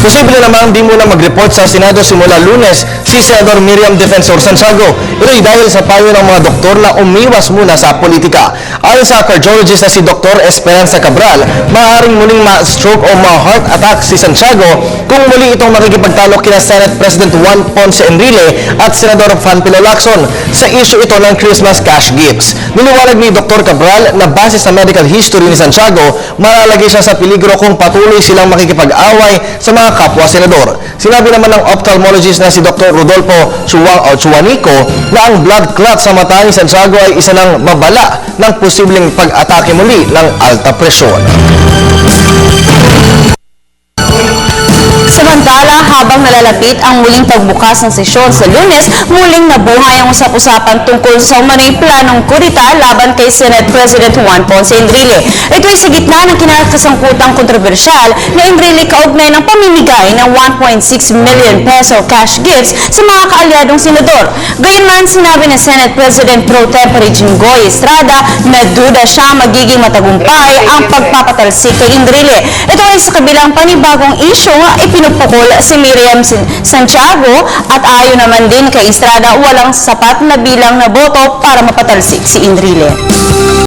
Posible namang di muna mag-report sa Senado simula Lunes si Senador Miriam Defensor Santiago. Ito'y dahil sa payo ng mga doktor na umiwas muna sa politika. Ayon sa cardiologist na si Dr. Esperanza Cabral, maaaring muling ma-stroke o ma-heart attack si Santiago kung muli itong makikipagtalo kina Senate President Juan Ponce Enrile at Senador Fanpilo Lacson sa issue ito ng Christmas cash gifts. Niliwanag ni Dr. Cabral na base sa medical history ni Santiago, malalagay siya sa peligro kung patuloy silang makikipag-away sa mga kapwa senador. Sinabi naman ng ophthalmologist na si Dr. Rodolfo Chuanico na ang blood clot sa mata ni Santiago ay isa ng babala ng posibleng pag-atake muli ng alta presyon. Samantala, habang nalalapit ang muling pagbukas ng sesyon sa Lunes, muling nabuhay ang usap-usapan tungkol sa umano'y planong kudita laban kay Senate President Juan Ponce Enrile. Ito ay sa gitna ng kinakasangkutang kontrobersyal na Enrile kaugnay ng pamimigay ng 1.6 million peso cash gifts sa mga kaalyadong senador. Gayunman, sinabi ni Senate President Pro Tempore Jinggoy Estrada na duda siya magiging matagumpay ang pagpapatalsik kay Enrile. Ito ay sa kabilang panibagong issue nga pinupukol si Miriam Santiago at ayon naman din kay Estrada walang sapat na bilang na boto para mapatalsik si Enrile.